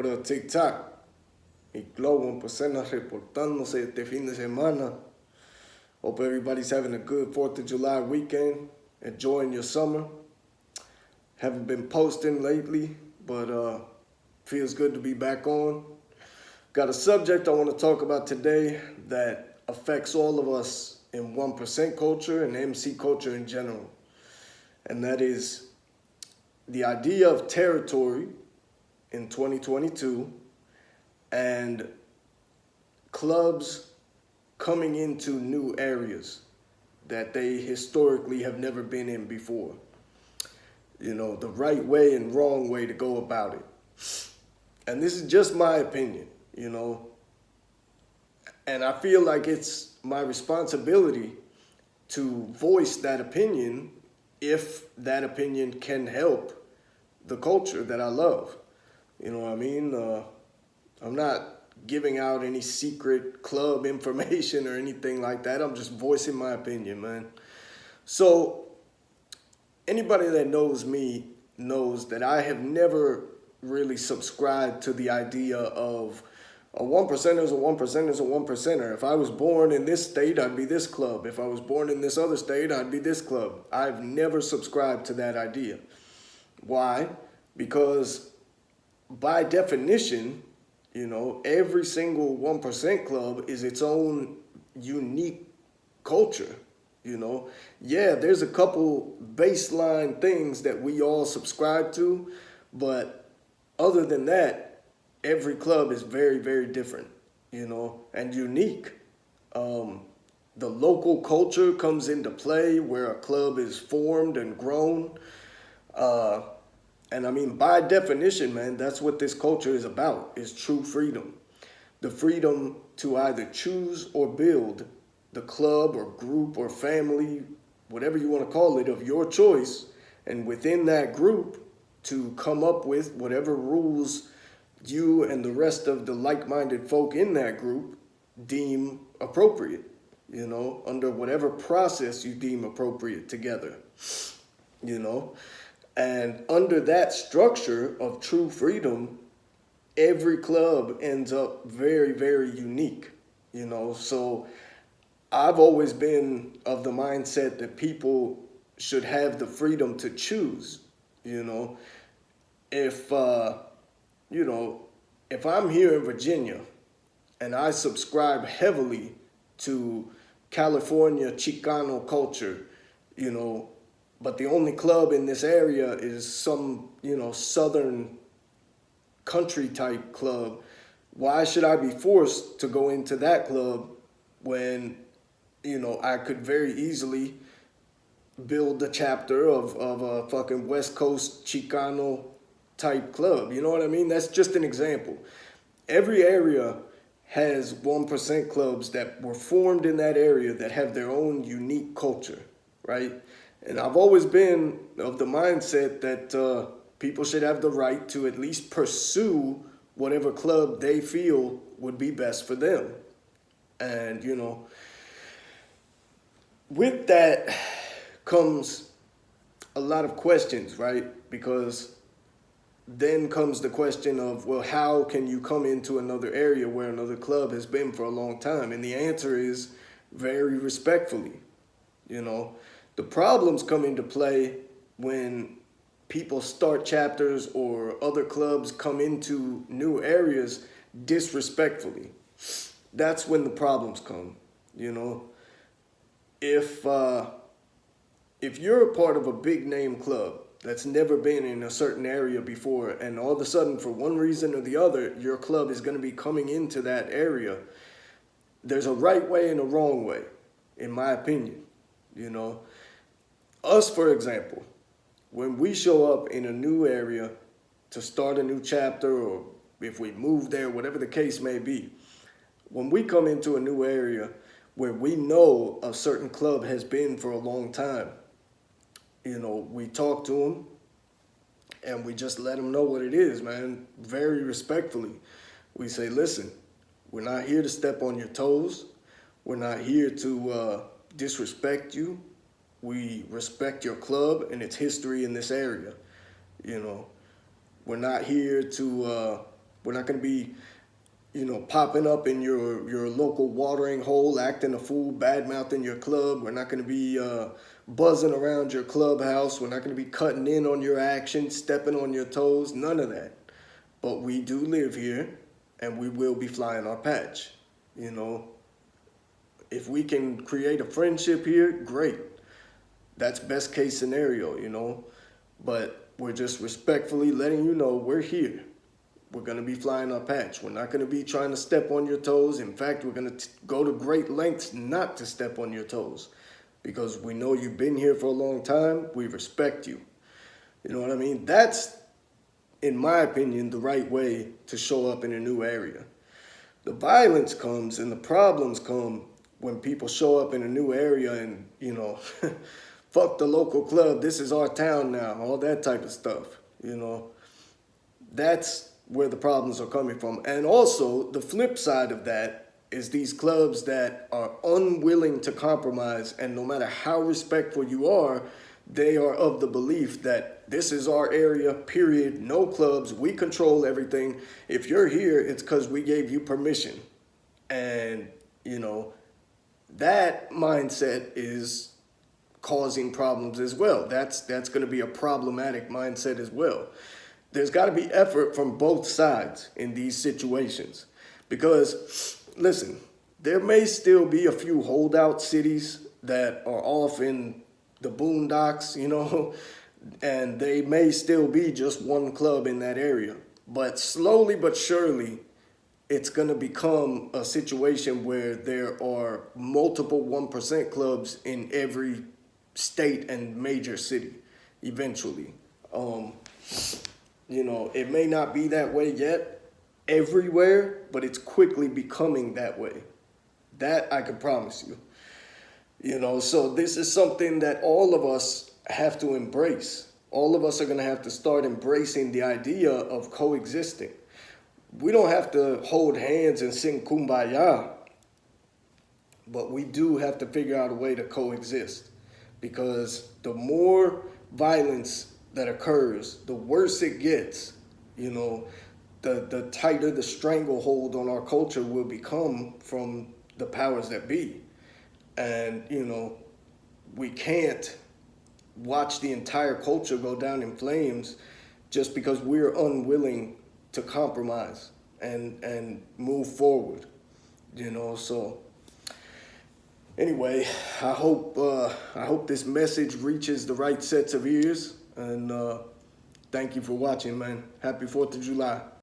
What up, TikTok? Miklo, 1% reportándose este fin de semana. Hope everybody's having a good 4th of July weekend, enjoying your summer. Haven't been posting lately, but feels good to be back on. Got a subject I want to talk about today that affects all of us in 1% culture and MC culture in general. And that is the idea of territory in 2022 and clubs coming into new areas that they historically have never been in before. You know, the right way and wrong way to go about it. And this is just my opinion, you know. And I feel like it's my responsibility to voice that opinion if that opinion can help the culture that I love. You know what I mean? I'm not giving out any secret club information or anything like that. I'm just voicing my opinion, man. So anybody that knows me knows that I have never really subscribed to the idea of a 1%er is a 1%er is a 1%er. If I was born in this state, I'd be this club. If I was born in this other state, I'd be this club. I've never subscribed to that idea. Why? Because by definition, you know, every single 1% club is its own unique culture. You know, yeah, there's a couple baseline things that we all subscribe to, but other than that, every club is very, very different, you know, and unique. The local culture comes into play where a club is formed and grown. And I mean, by definition, man, that's what this culture is about, is true freedom. The freedom to either choose or build the club or group or family, whatever you want to call it, of your choice. And within that group, to come up with whatever rules you and the rest of the like-minded folk in that group deem appropriate, you know, under whatever process you deem appropriate together, you know. And under that structure of true freedom, every club ends up very, very unique, you know. So I've always been of the mindset that people should have the freedom to choose, you know. If I'm here in Virginia and I subscribe heavily to California Chicano culture, you know, but the only club in this area is some, you know, southern country type club, why should I be forced to go into that club when, you know, I could very easily build a chapter of a fucking West Coast Chicano type club? You know what I mean? That's just an example. Every area has 1% clubs that were formed in that area that have their own unique culture, right? And I've always been of the mindset that people should have the right to at least pursue whatever club they feel would be best for them. And, you know, with that comes a lot of questions, right? Because then comes the question of, well, how can you come into another area where another club has been for a long time? And the answer is very respectfully, you know. The problems come into play when people start chapters or other clubs come into new areas disrespectfully. That's when the problems come, you know. If you're a part of a big name club that's never been in a certain area before, and all of a sudden, for one reason or the other, your club is going to be coming into that area, there's a right way and a wrong way, in my opinion, you know. Us, for example, when we show up in a new area to start a new chapter, or if we move there, whatever the case may be, when we come into a new area where we know a certain club has been for a long time, you know, we talk to them and we just let them know what it is, man, very respectfully. We say, listen, we're not here to step on your toes. We're not here to disrespect you. We respect your club and its history in this area. You know, we're not here to We're not going to be, popping up in your local watering hole, acting a fool, bad-mouthing your club. We're not going to be buzzing around your clubhouse. We're not going to be cutting in on your actions, stepping on your toes, none of that. But we do live here, and we will be flying our patch. If we can create a friendship here, great. That's best case scenario. But we're just respectfully letting you know we're here. We're going to be flying our patch. We're not going to be trying to step on your toes. In fact, we're going to go to great lengths not to step on your toes, because we know you've been here for a long time. We respect you. You know what I mean? That's, in my opinion, the right way to show up in a new area. The violence comes and the problems come when people show up in a new area and, fuck the local club, this is our town now, all that type of stuff, That's where the problems are coming from. And also, the flip side of that is these clubs that are unwilling to compromise, and no matter how respectful you are, they are of the belief that this is our area, period, no clubs, we control everything. If you're here, it's because we gave you permission. And, that mindset is causing problems as well. That's going to be a problematic mindset as well. There's got to be effort from both sides in these situations. Because, listen, there may still be a few holdout cities that are off in the boondocks, and they may still be just one club in that area. But slowly but surely, it's going to become a situation where there are multiple 1% clubs in every state and major city eventually. It may not be that way yet everywhere, but it's quickly becoming that way. That I can promise you. So this is something that all of us have to embrace. All of us are going to have to start embracing the idea of coexisting. We don't have to hold hands and sing Kumbaya, but we do have to figure out a way to coexist, because the more violence that occurs, the worse it gets. The tighter the stranglehold on our culture will become from the powers that be. And, we can't watch the entire culture go down in flames just because we're unwilling to compromise and move forward. So anyway, I hope this message reaches the right sets of ears, and thank you for watching, man. Happy 4th of July.